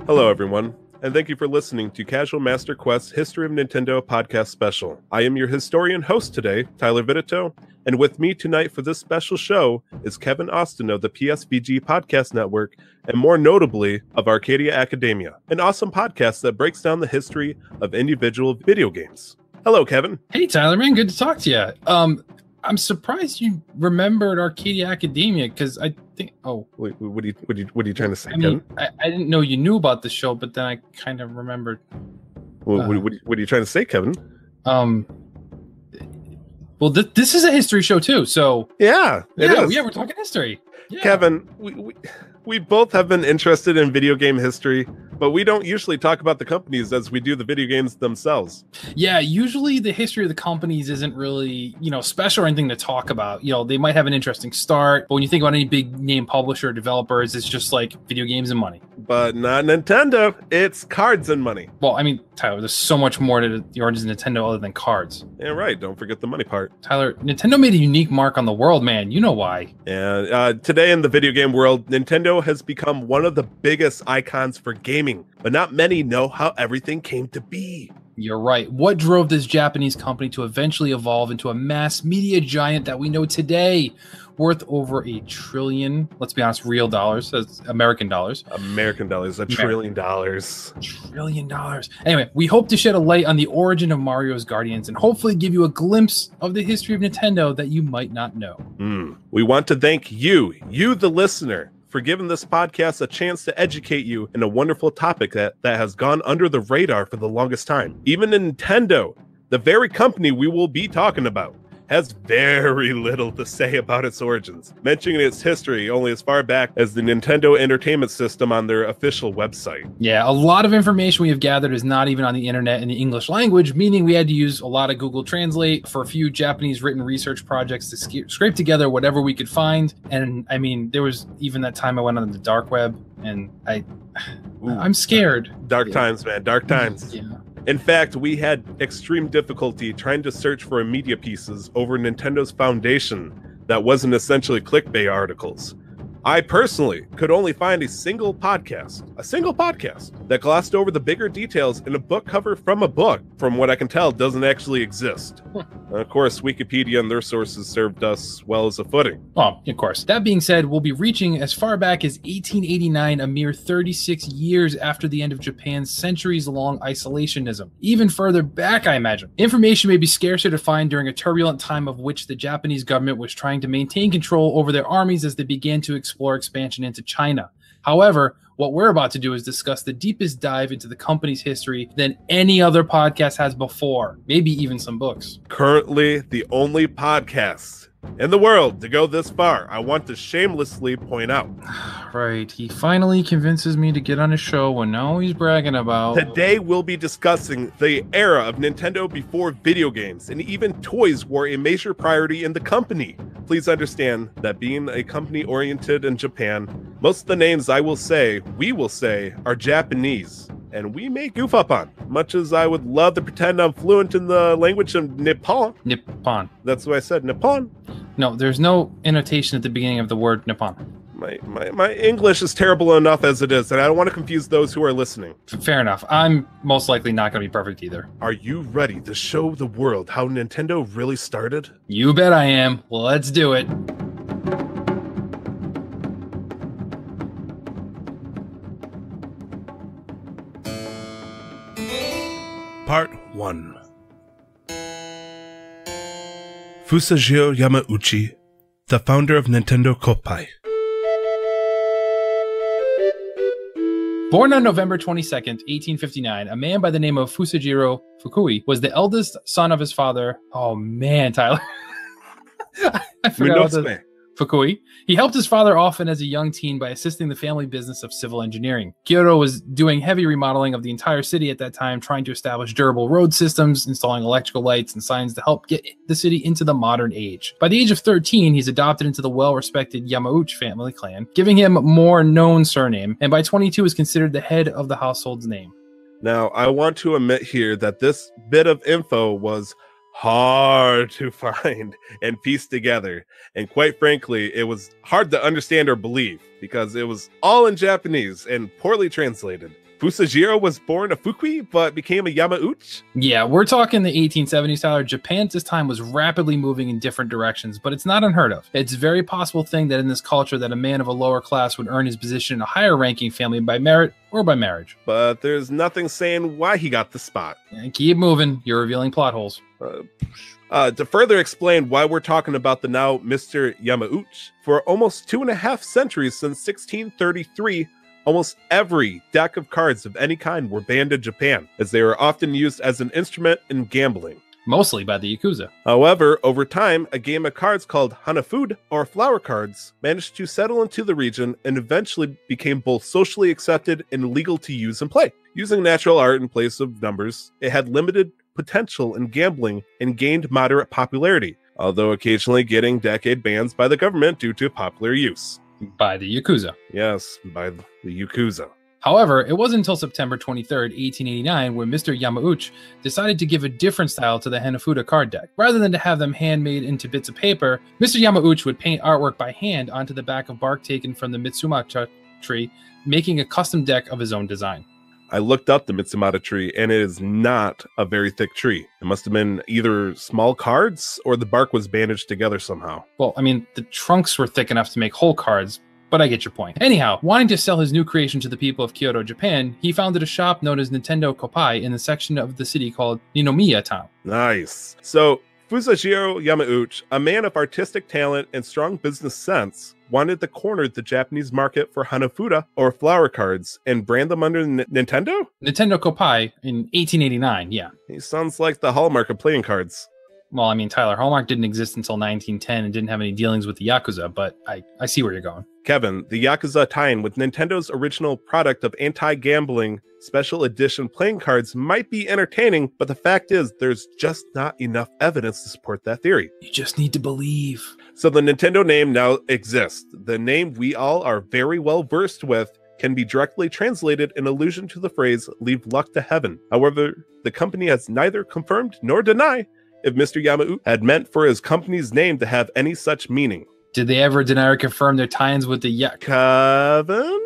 Hello, everyone, and thank you for listening to Casual Master Quest's History of Nintendo podcast special. I am your historian host today, Tyler Vittitow, and with me tonight for this special show is Kevin Austin of the PSVG Podcast Network, and more notably of Arcadia Academia, an awesome podcast that breaks down the history of individual video games. Hello, Kevin. Hey, Tyler, man, good to talk to you. I'm surprised you remembered Arcadia Academia because I think. Oh, wait, what are you trying to say, Kevin? I didn't know you knew about the show, but then I kind of remembered. What are you trying to say, Kevin? Well, this is a history show too, so yeah, we're talking history. Yeah. Kevin, we both have been interested in video game history, but we don't usually talk about the companies as we do the video games themselves. Yeah, usually the history of the companies isn't really, special or anything to talk about. They might have an interesting start, but when you think about any big name publisher or developers, it's just like video games and money. But not Nintendo. It's cards and money. Well, I mean, Tyler, there's so much more to the origins of Nintendo other than cards. Yeah, right. Don't forget the money part. Tyler, Nintendo made a unique mark on the world, man. You know why. Yeah, today in the video game world, Nintendo has become one of the biggest icons for gaming, but not many know how everything came to be. You're right. What drove this Japanese company to eventually evolve into a mass media giant that we know today, worth over $1 trillion, let's be honest, real dollars, that's American dollars. American dollars, $1 trillion. $1 trillion. Anyway, we hope to shed a light on the origin of Mario's Guardians and hopefully give you a glimpse of the history of Nintendo that you might not know. We want to thank you, the listener, for giving this podcast a chance to educate you in a wonderful topic that has gone under the radar for the longest time. Even Nintendo, the very company we will be talking about, has very little to say about its origins, mentioning its history only as far back as the Nintendo Entertainment System on their official website. Yeah, a lot of information we have gathered is not even on the internet in the English language, meaning we had to use a lot of Google Translate for a few Japanese written research projects to scrape together whatever we could find. And I mean, there was even that time I went on the dark web, and I'm scared. Dark times, man. Dark times. Yeah. In fact, we had extreme difficulty trying to search for media pieces over Nintendo's foundation that wasn't essentially clickbait articles. I personally could only find a single podcast that glossed over the bigger details in a book cover from a book, from what I can tell, doesn't actually exist. Of course, Wikipedia and their sources served us well as a footing. Well, of course. That being said, we'll be reaching as far back as 1889, a mere 36 years after the end of Japan's centuries-long isolationism. Even further back, I imagine. Information may be scarcer to find during a turbulent time of which the Japanese government was trying to maintain control over their armies as they began to explore expansion into China. However, what we're about to do is discuss the deepest dive into the company's history than any other podcast has before, maybe even some books. Currently, the only podcast in the world to go this far, I want to shamelessly point out. Right, he finally convinces me to get on his show, and now he's bragging about... Today we'll be discussing the era of Nintendo before video games, and even toys were a major priority in the company. Please understand that being a company oriented in Japan, most of the names we will say, are Japanese, and we may goof up on, much as I would love to pretend I'm fluent in the language of Nippon. Nippon. That's what I said, Nippon. No, there's no annotation at the beginning of the word Nippon. My English is terrible enough as it is, and I don't want to confuse those who are listening. Fair enough. I'm most likely not going to be perfect either. Are you ready to show the world how Nintendo really started? You bet I am. Well, let's do it. Part 1. Fusajiro Yamauchi, the founder of Nintendo Koppai. Born on November 22nd, 1859, a man by the name of Fusajiro Fukui was the eldest son of his father. Oh man, Tyler. I forgot Fukui. He helped his father often as a young teen by assisting the family business of civil engineering. Kyoto was doing heavy remodeling of the entire city at that time, trying to establish durable road systems, installing electrical lights and signs to help get the city into the modern age. By the age of 13, he's adopted into the well-respected Yamauchi family clan, giving him a more known surname, and by 22 is considered the head of the household's name. Now, I want to admit here that this bit of info was hard to find and piece together, and quite frankly it was hard to understand or believe because it was all in Japanese and poorly translated. Fusajiro was born a Fukui, but became a Yamauchi? Yeah, we're talking the 1870s, Tyler. Japan at this time was rapidly moving in different directions, but it's not unheard of. It's a very possible thing that in this culture that a man of a lower class would earn his position in a higher ranking family by merit or by marriage. But there's nothing saying why he got the spot. And keep moving. You're revealing plot holes. To further explain why we're talking about the now Mr. Yamauchi, for almost 2.5 centuries since 1633, almost every deck of cards of any kind were banned in Japan, as they were often used as an instrument in gambling. Mostly by the Yakuza. However, over time, a game of cards called Hanafuda, or flower cards, managed to settle into the region and eventually became both socially accepted and legal to use and play. Using natural art in place of numbers, it had limited potential in gambling and gained moderate popularity, although occasionally getting decade bans by the government due to popular use. By the Yakuza. Yes, by the Yakuza. However, it wasn't until September 23rd, 1889, when Mr. Yamauchi decided to give a different style to the Hanafuda card deck. Rather than to have them handmade into bits of paper, Mr. Yamauchi would paint artwork by hand onto the back of bark taken from the Mitsumata tree, making a custom deck of his own design. I looked up the Mitsumata tree, and it is not a very thick tree. It must have been either small cards or the bark was bandaged together somehow. Well, I mean, the trunks were thick enough to make whole cards, but I get your point. Anyhow, wanting to sell his new creation to the people of Kyoto, Japan, he founded a shop known as Nintendo Koppai in the section of the city called Ninomiya Town. Nice. So, Fusajiro Yamauchi, a man of artistic talent and strong business sense, wanted to corner the Japanese market for Hanafuda, or flower cards, and brand them under Nintendo? Nintendo Koppai in 1889, yeah. He sounds like the hallmark of playing cards. Well, I mean, Tyler, Hallmark didn't exist until 1910 and didn't have any dealings with the Yakuza, but I see where you're going. Kevin, the Yakuza tie-in with Nintendo's original product of anti-gambling special edition playing cards might be entertaining, but the fact is there's just not enough evidence to support that theory. You just need to believe. So the Nintendo name now exists. The name we all are very well versed with can be directly translated in allusion to the phrase, leave luck to heaven. However, the company has neither confirmed nor denied if Mr. Yamauchi had meant for his company's name to have any such meaning. Did they ever deny or confirm their tie-ins with the Kevin?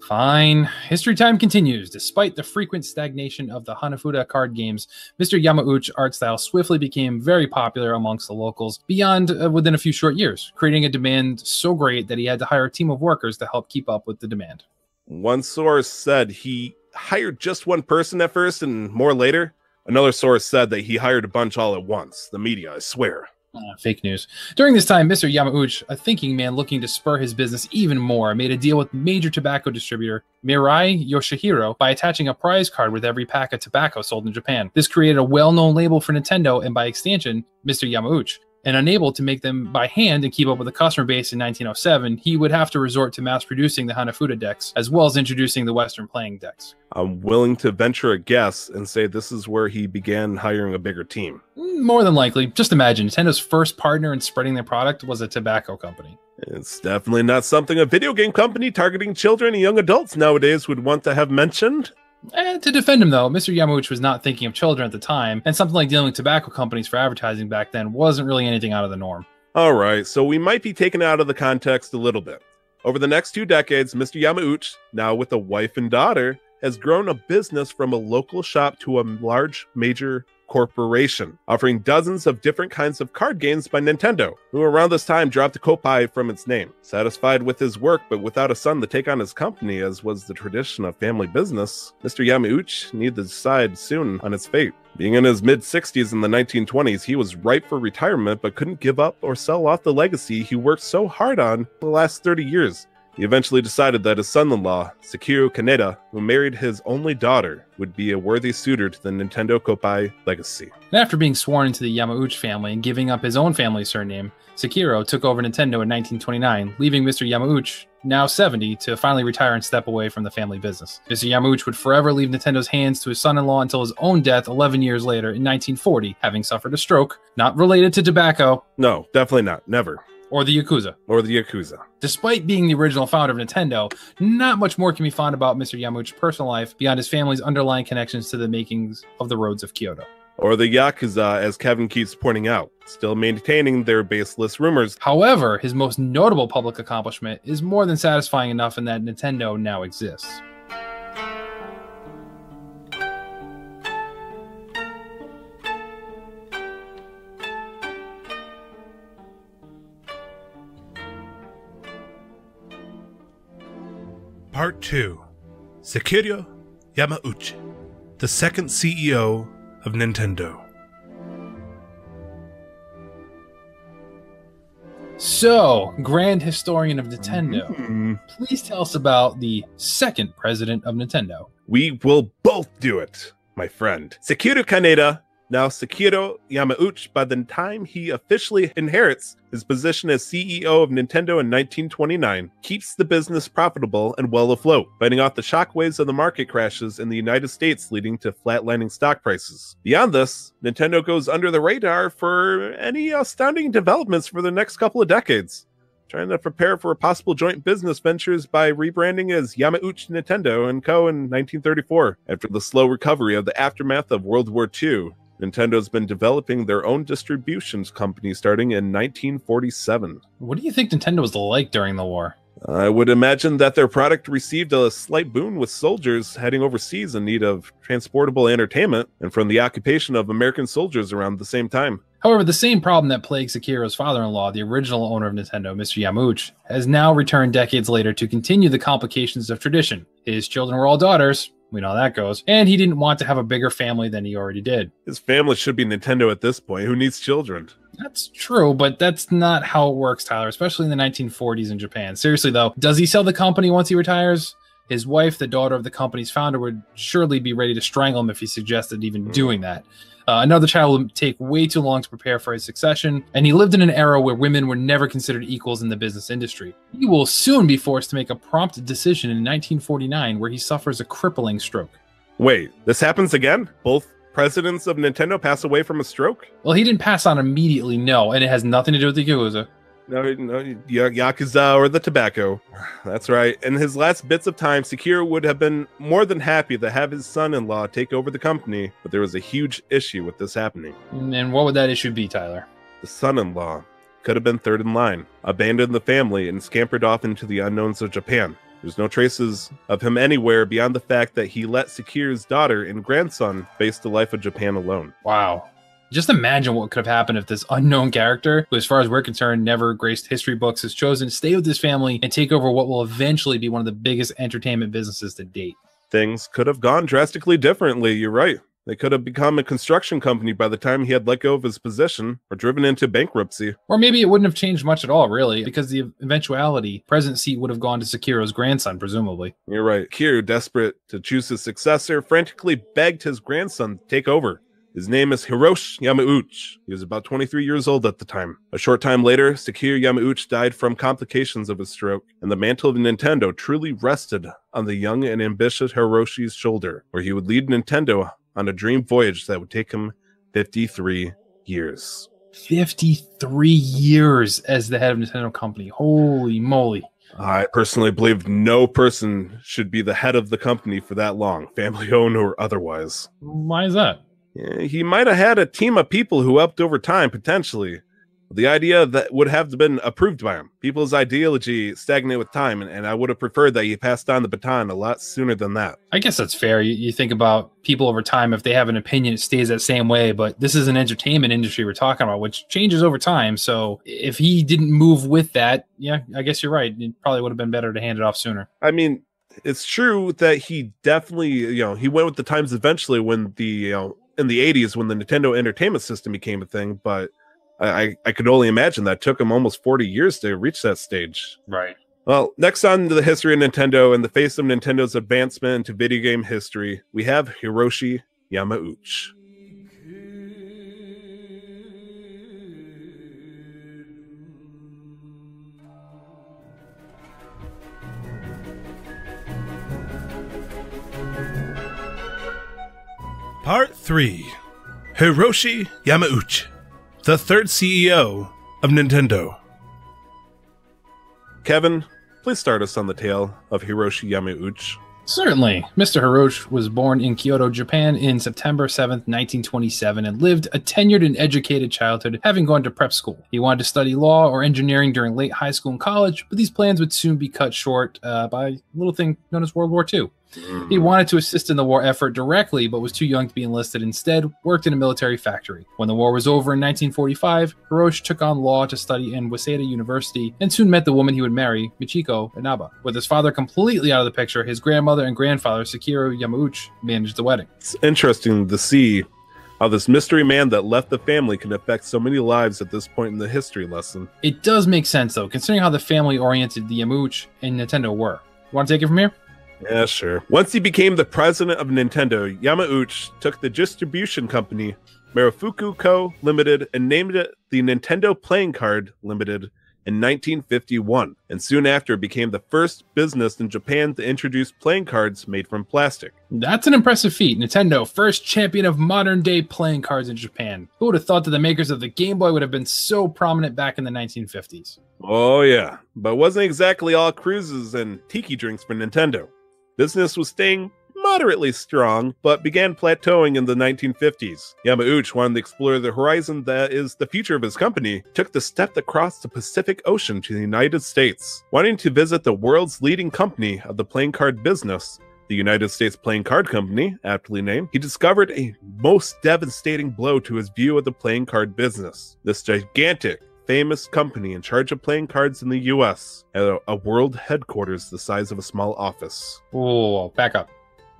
Fine. History time continues. Despite the frequent stagnation of the Hanafuda card games, Mr. Yamauchi's art style swiftly became very popular amongst the locals within a few short years, creating a demand so great that he had to hire a team of workers to help keep up with the demand. One source said he hired just one person at first and more later. Another source said that he hired a bunch all at once. The media, I swear. Fake news. During this time, Mr. Yamauchi, a thinking man looking to spur his business even more, made a deal with major tobacco distributor Mirai Yoshihiro by attaching a prize card with every pack of tobacco sold in Japan. This created a well-known label for Nintendo and by extension, Mr. Yamauchi. And unable to make them by hand and keep up with the customer base in 1907, he would have to resort to mass-producing the Hanafuda decks, as well as introducing the Western playing decks. I'm willing to venture a guess and say this is where he began hiring a bigger team. More than likely. Just imagine, Nintendo's first partner in spreading their product was a tobacco company. It's definitely not something a video game company targeting children and young adults nowadays would want to have mentioned. To defend him, though, Mr. Yamauchi was not thinking of children at the time, and something like dealing with tobacco companies for advertising back then wasn't really anything out of the norm. Alright, so we might be taken out of the context a little bit. Over the next 2 decades, Mr. Yamauchi, now with a wife and daughter, has grown a business from a local shop to a large major corporation, offering dozens of different kinds of card games by Nintendo, who around this time dropped the Koppai from its name. Satisfied with his work, but without a son to take on his company, as was the tradition of family business, Mr. Yamauchi needed to decide soon on its fate. Being in his mid-60s in the 1920s, he was ripe for retirement, but couldn't give up or sell off the legacy he worked so hard on for the last 30 years. He eventually decided that his son-in-law, Sekiro Kaneda, who married his only daughter, would be a worthy suitor to the Nintendo Koppai legacy. And after being sworn into the Yamauchi family and giving up his own family surname, Sekiro took over Nintendo in 1929, leaving Mr. Yamauchi, now 70, to finally retire and step away from the family business. Mr. Yamauchi would forever leave Nintendo's hands to his son-in-law until his own death 11 years later in 1940, having suffered a stroke, not related to tobacco. No, definitely not. Never. Or the Yakuza. Or the Yakuza. Despite being the original founder of Nintendo, not much more can be found about Mr. Yamauchi's personal life beyond his family's underlying connections to the makings of the roads of Kyoto. Or the Yakuza, as Kevin keeps pointing out, still maintaining their baseless rumors. However, his most notable public accomplishment is more than satisfying enough in that Nintendo now exists. Part 2. Satoru Yamauchi, the second CEO of Nintendo. So, Grand Historian of Nintendo, please tell us about the second president of Nintendo. We will both do it, my friend. Satoru Kaneda, now Satoru Yamauchi, by the time he officially inherits his position as CEO of Nintendo in 1929, keeps the business profitable and well afloat, fighting off the shockwaves of the market crashes in the United States, leading to flatlining stock prices. Beyond this, Nintendo goes under the radar for any astounding developments for the next couple of decades, trying to prepare for possible joint business ventures by rebranding as Yamauchi Nintendo & Co. in 1934. After the slow recovery of the aftermath of World War II, Nintendo's been developing their own distributions company starting in 1947. What do you think Nintendo was like during the war? I would imagine that their product received a slight boon with soldiers heading overseas in need of transportable entertainment, and from the occupation of American soldiers around the same time. However, the same problem that plagued Sakuro's father-in-law, the original owner of Nintendo, Mr. Yamauchi, has now returned decades later to continue the complications of tradition. His children were all daughters. We know how that goes. And he didn't want to have a bigger family than he already did. His family should be Nintendo at this point. Who needs children? That's true, but that's not how it works, Tyler, especially in the 1940s in Japan. Seriously, though, does he sell the company once he retires? His wife, the daughter of the company's founder, would surely be ready to strangle him if he suggested even doing that. Another child would take way too long to prepare for his succession, and he lived in an era where women were never considered equals in the business industry. He will soon be forced to make a prompt decision in 1949 where he suffers a crippling stroke. Wait, this happens again? Both presidents of Nintendo pass away from a stroke? Well, he didn't pass on immediately, no, and it has nothing to do with the Yakuza. No, Yakuza or the tobacco. That's right. In his last bits of time, Satoru would have been more than happy to have his son-in-law take over the company, but there was a huge issue with this happening. And what would that issue be, Tyler? The son-in-law could have been third in line, abandoned the family, and scampered off into the unknowns of Japan. There's no traces of him anywhere beyond the fact that he let Satoru's daughter and grandson face the life of Japan alone. Wow. Just imagine what could have happened if this unknown character, who as far as we're concerned never graced history books, has chosen to stay with his family and take over what will eventually be one of the biggest entertainment businesses to date. Things could have gone drastically differently, you're right. They could have become a construction company by the time he had let go of his position, or driven into bankruptcy. Or maybe it wouldn't have changed much at all, really, because the eventuality, president seat would have gone to Sakuro's grandson, presumably. You're right. Kiryu, desperate to choose his successor, frantically begged his grandson to take over. His name is Hiroshi Yamauchi. He was about 23 years old at the time. A short time later, Satoru Yamauchi died from complications of his stroke, and the mantle of Nintendo truly rested on the young and ambitious Hiroshi's shoulder, where he would lead Nintendo on a dream voyage that would take him 53 years. 53 years as the head of Nintendo company. Holy moly. I personally believe no person should be the head of the company for that long, family owned or otherwise. Why is that? He might have had a team of people who helped over time, potentially. The idea that would have been approved by him. People's ideology stagnated with time, and I would have preferred that he passed on the baton a lot sooner than that. I guess that's fair. You think about people over time, if they have an opinion, it stays that same way, but this is an entertainment industry we're talking about, which changes over time, so if he didn't move with that, yeah, I guess you're right. It probably would have been better to hand it off sooner. I mean, it's true that he definitely, he went with the times eventually when in the 80s when the Nintendo Entertainment System became a thing, but I could only imagine that took him almost 40 years to reach that stage. Right. Well, next on to the history of Nintendo and the face of Nintendo's advancement into video game history, we have Hiroshi Yamauchi. Part 3. Hiroshi Yamauchi, the third CEO of Nintendo. Kevin, please start us on the tale of Hiroshi Yamauchi. Certainly. Mr. Hiroshi was born in Kyoto, Japan in September 7th, 1927 and lived a tenured and educated childhood, having gone to prep school. He wanted to study law or engineering during late high school and college, but these plans would soon be cut short by a little thing known as World War II. He wanted to assist in the war effort directly, but was too young to be enlisted. Instead, worked in a military factory. When the war was over in 1945, Hiroshi took on law to study in Waseda University and soon met the woman he would marry, Michiko Inaba. With his father completely out of the picture, his grandmother and grandfather, Sekiro Yamauchi, managed the wedding. It's interesting to see how this mystery man that left the family can affect so many lives at this point in the history lesson. It does make sense, though, considering how the family-oriented the Yamauchi and Nintendo were. Want to take it from here? Yeah, sure. Once he became the president of Nintendo, Yamauchi took the distribution company Marufuku Co. Limited and named it the Nintendo Playing Card Limited in 1951, and soon after became the first business in Japan to introduce playing cards made from plastic. That's an impressive feat. Nintendo, first champion of modern-day playing cards in Japan. Who would have thought that the makers of the Game Boy would have been so prominent back in the 1950s? Oh yeah, but it wasn't exactly all cruises and tiki drinks for Nintendo. Business was staying moderately strong, but began plateauing in the 1950s. Yamauchi wanted to explore the horizon that is the future of his company, took the step across the Pacific Ocean to the United States. Wanting to visit the world's leading company of the playing card business, the United States Playing Card Company, aptly named, he discovered a most devastating blow to his view of the playing card business. This gigantic, famous company in charge of playing cards in the US had a world headquarters the size of a small office. Oh, back up.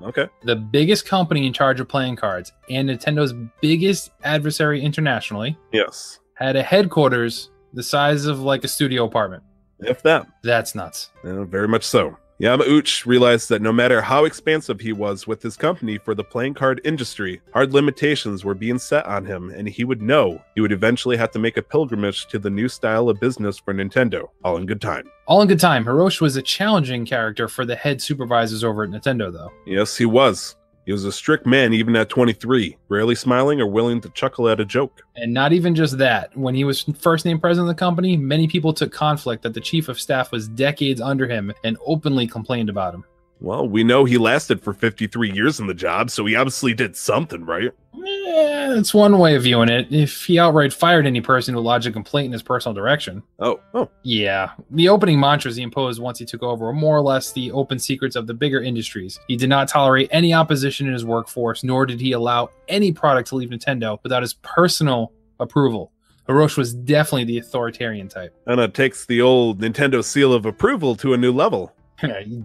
Okay. The biggest company in charge of playing cards and Nintendo's biggest adversary internationally. Yes. Had a headquarters the size of like a studio apartment. If that. That's nuts. Yeah, very much so. Yamauchi realized that no matter how expansive he was with his company for the playing card industry, hard limitations were being set on him, and he would know he would eventually have to make a pilgrimage to the new style of business for Nintendo. All in good time. All in good time. Hiroshi was a challenging character for the head supervisors over at Nintendo, though. Yes, he was. He was a strict man even at 23, rarely smiling or willing to chuckle at a joke. And not even just that. When he was first named president of the company, many people took conflict that the chief of staff was decades under him and openly complained about him. Well, we know he lasted for 53 years in the job, so he obviously did something, right? Yeah, that's one way of viewing it. If he outright fired any person who lodged a complaint in his personal direction. Oh. Yeah. The opening mantras he imposed once he took over were more or less the open secrets of the bigger industries. He did not tolerate any opposition in his workforce, nor did he allow any product to leave Nintendo without his personal approval. Hiroshi was definitely the authoritarian type. And it takes the old Nintendo seal of approval to a new level.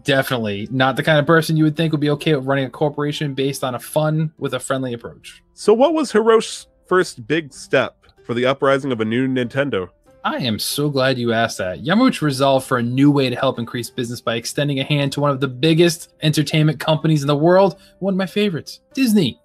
Definitely not the kind of person you would think would be okay with running a corporation based on a fun with a friendly approach. So what was Hiroshi's first big step for the uprising of a new Nintendo? I am so glad you asked that. Yamauchi resolved for a new way to help increase business by extending a hand to one of the biggest entertainment companies in the world, one of my favorites, Disney.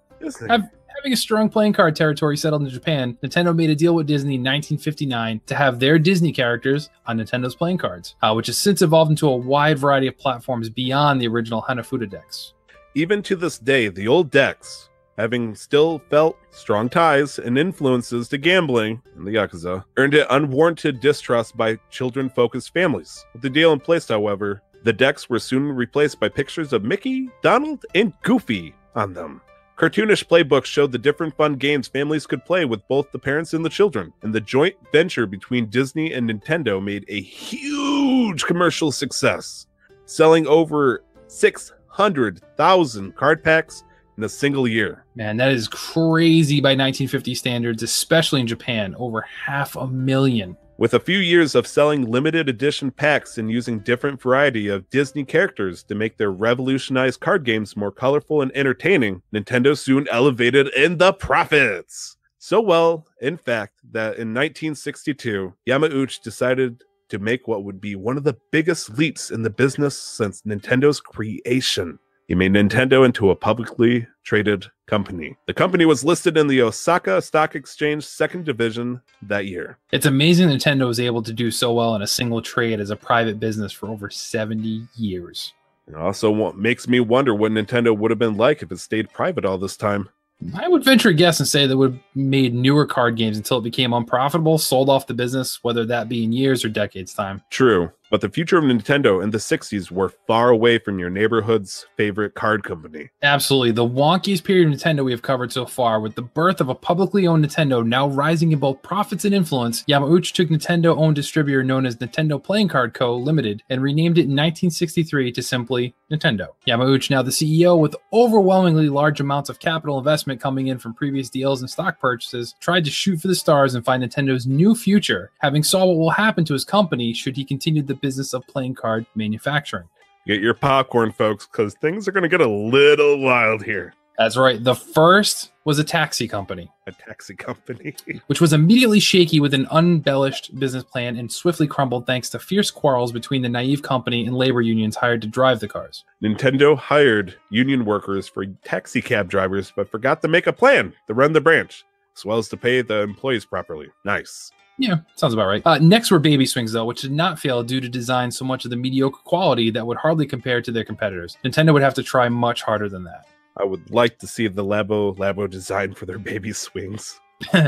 Having a strong playing card territory settled in Japan, Nintendo made a deal with Disney in 1959 to have their Disney characters on Nintendo's playing cards, which has since evolved into a wide variety of platforms beyond the original Hanafuda decks. Even to this day, the old decks, having still felt strong ties and influences to gambling and the Yakuza, earned it unwarranted distrust by children-focused families. With the deal in place, however, the decks were soon replaced by pictures of Mickey, Donald, and Goofy on them. Cartoonish playbooks showed the different fun games families could play with both the parents and the children, and the joint venture between Disney and Nintendo made a huge commercial success, selling over 600,000 card packs in a single year. Man, that is crazy by 1950 standards, especially in Japan, over 500,000. With a few years of selling limited edition packs and using different variety of Disney characters to make their revolutionized card games more colorful and entertaining, Nintendo soon elevated in the profits. So well, in fact, that in 1962, Yamauchi decided to make what would be one of the biggest leaps in the business since Nintendo's creation. He made Nintendo into a publicly traded company. The company was listed in the Osaka Stock Exchange second division that year. It's amazing Nintendo was able to do so well in a single trade as a private business for over 70 years. It also makes me wonder what Nintendo would have been like if it stayed private all this time. I would venture a guess and say they would have made newer card games until it became unprofitable, sold off the business, whether that be in years or decades' time. True. But the future of Nintendo in the 60s were far away from your neighborhood's favorite card company. Absolutely. The wonkiest period of Nintendo we have covered so far, with the birth of a publicly owned Nintendo now rising in both profits and influence, Yamauchi took Nintendo-owned distributor known as Nintendo Playing Card Co. Limited and renamed it in 1963 to simply Nintendo. Yamauchi, now the CEO with overwhelmingly large amounts of capital investment coming in from previous deals and stock purchases, tried to shoot for the stars and find Nintendo's new future, having saw what will happen to his company should he continue the business of playing card manufacturing. Get your popcorn, folks, because things are going to get a little wild here. That's right. The first was a taxi company. A taxi company. Which was immediately shaky with an unembellished business plan and swiftly crumbled thanks to fierce quarrels between the naive company and labor unions hired to drive the cars. Nintendo hired union workers for taxi cab drivers, but forgot to make a plan to run the branch, as well as to pay the employees properly. Nice. Yeah, sounds about right. Next were Baby Swings, though, which did not fail due to design so much of the mediocre quality that would hardly compare to their competitors. Nintendo would have to try much harder than that. I would like to see the Labo design for their Baby Swings.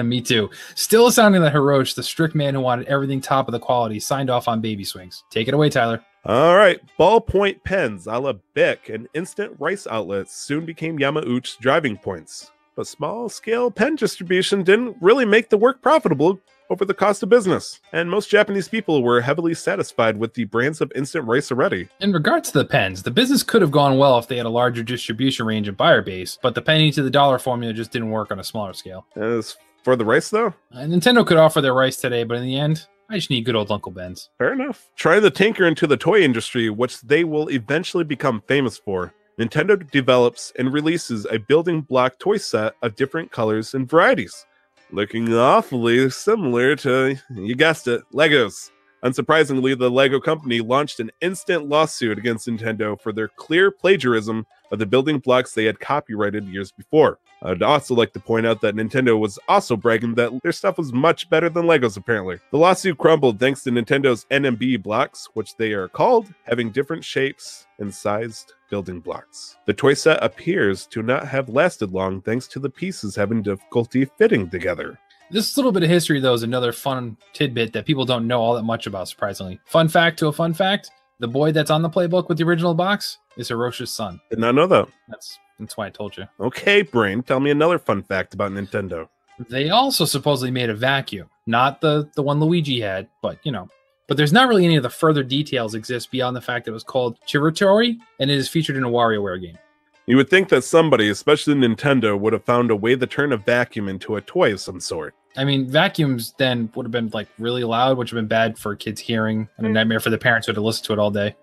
Me too. Still astounding that Hiroshi, the strict man who wanted everything top of the quality, signed off on Baby Swings. Take it away, Tyler. All right. Ballpoint pens a la Bic and instant rice outlets soon became Yamauchi's driving points. But small-scale pen distribution didn't really make the work profitable over the cost of business, and most Japanese people were heavily satisfied with the brands of instant rice already. In regards to the pens, the business could have gone well if they had a larger distribution range and buyer base, but the penny to the dollar formula just didn't work on a smaller scale. As for the rice, though? Nintendo could offer their rice today, but in the end, I just need good old Uncle Ben's. Fair enough. Try to tinker into the toy industry, which they will eventually become famous for. Nintendo develops and releases a building block toy set of different colors and varieties, looking awfully similar to, you guessed it, Legos. Unsurprisingly, the Lego company launched an instant lawsuit against Nintendo for their clear plagiarism of the building blocks they had copyrighted years before. I'd also like to point out that Nintendo was also bragging that their stuff was much better than Legos, apparently. The lawsuit crumbled thanks to Nintendo's NMB blocks, which they are called, having different shapes and sized building blocks. The toy set appears to not have lasted long thanks to the pieces having difficulty fitting together. This little bit of history, though, is another fun tidbit that people don't know all that much about, surprisingly. Fun fact to a fun fact, the boy that's on the playbook with the original box is Hiroshi's son. Did not know that. That's why I told you. Okay, Brain, tell me another fun fact about Nintendo. They also supposedly made a vacuum. Not the one Luigi had, but, you know. But there's not really any of the further details exist beyond the fact that it was called Chiritori, and it is featured in a WarioWare game. You would think that somebody, especially Nintendo, would have found a way to turn a vacuum into a toy of some sort. I mean, vacuums then would have been like really loud, which would have been bad for kids' hearing and a nightmare for the parents who had to listen to it all day.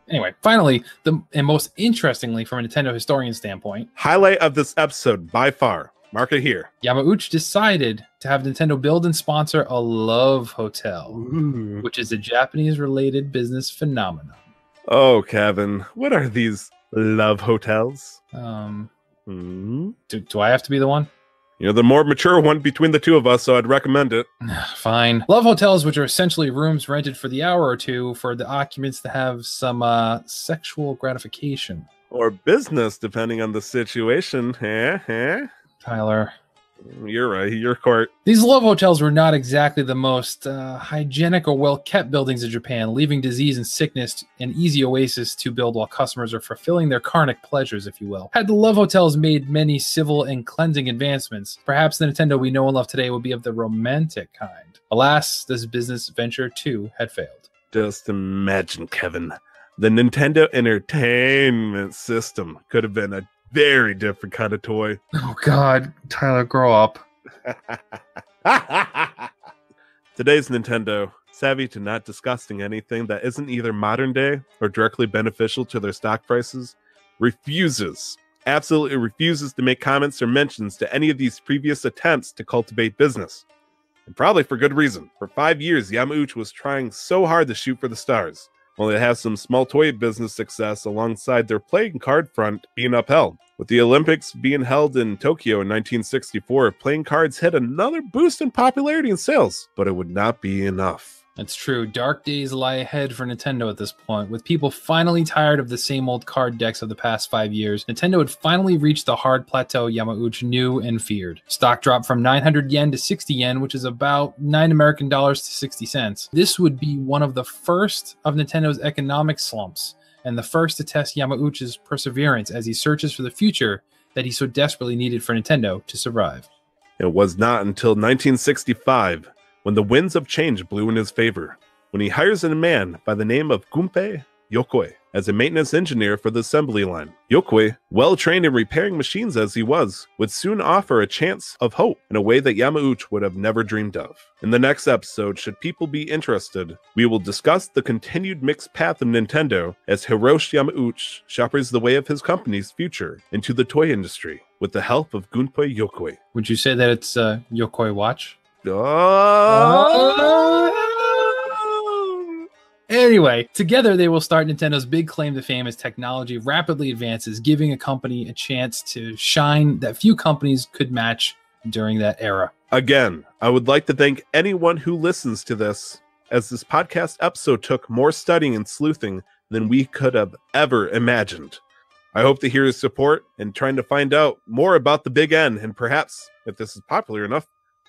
Anyway, finally, and most interestingly from a Nintendo historian standpoint, highlight of this episode by far. Mark it here. Yamauchi decided to have Nintendo build and sponsor a love hotel, which is a Japanese-related business phenomenon. Oh, Kevin, what are these love hotels? Do I have to be the one? You're the more mature one between the two of us, so I'd recommend it. Fine. Love hotels, which are essentially rooms rented for the hour or two for the occupants to have some sexual gratification. Or business, depending on the situation. Tyler. You're right. Your court. These love hotels were not exactly the most hygienic or well-kept buildings in Japan, leaving disease and sickness an easy oasis to build while customers are fulfilling their carnic pleasures, if you will. Had the love hotels made many civil and cleansing advancements, perhaps the Nintendo we know and love today would be of the romantic kind. Alas, this business venture, too, had failed. Just imagine, Kevin. The Nintendo Entertainment System could have been a very different kind of toy. Oh, God. Tyler, grow up. Today's Nintendo, savvy to not discussing anything that isn't either modern day or directly beneficial to their stock prices, absolutely refuses to make comments or mentions to any of these previous attempts to cultivate business. And probably for good reason. For 5 years, Yamauchi was trying so hard to shoot for the stars. While they have some small toy business success alongside their playing card front being upheld. With the Olympics being held in Tokyo in 1964, playing cards hit another boost in popularity and sales, but it would not be enough. That's true. Dark days lie ahead for Nintendo at this point, with people finally tired of the same old card decks of the past 5 years. Nintendo had finally reached the hard plateau Yamauchi knew and feared. Stock dropped from 900 yen to 60 yen, which is about $9 American to 60 cents. This would be one of the first of Nintendo's economic slumps, and the first to test Yamauchi's perseverance as he searches for the future that he so desperately needed for Nintendo to survive. It was not until 1965 when the winds of change blew in his favor, when he hires a man by the name of Gunpei Yokoi as a maintenance engineer for the assembly line. Yokoi, well trained in repairing machines as he was, would soon offer a chance of hope in a way that Yamauchi would have never dreamed of. In the next episode, should people be interested, we will discuss the continued mixed path of Nintendo as Hiroshi Yamauchi shoppers the way of his company's future into the toy industry with the help of Gunpei Yokoi. Would you say that it's a Yokoi watch? Anyway, together they will start Nintendo's big claim to fame as technology rapidly advances, giving a company a chance to shine that few companies could match during that era. Again, I would like to thank anyone who listens to this, as this podcast episode took more studying and sleuthing than we could have ever imagined. I hope to hear your support in trying to find out more about the Big N and perhaps, if this is popular enough,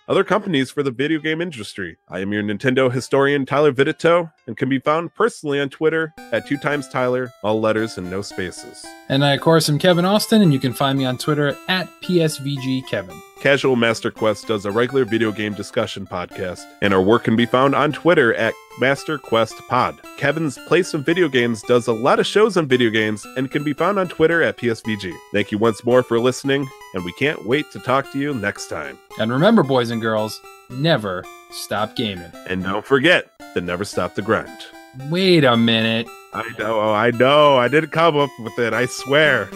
other companies for the video game industry. I am your Nintendo historian, Tyler Vittitow, and can be found personally on Twitter at 2xTyler, all letters and no spaces. And I, of course, am Kevin Austin, and you can find me on Twitter at PSVGKevin. Casual Master Quest does a regular video game discussion podcast, and our work can be found on Twitter at Master Quest Pod. Kevin's PlaySomeVideoGames does a lot of shows on video games and can be found on Twitter at PSVG. Thank you once more for listening, and we can't wait to talk to you next time. And remember, boys and girls, never stop gaming. And don't forget to never stop the grind. Wait a minute. I know. I didn't come up with it, I swear.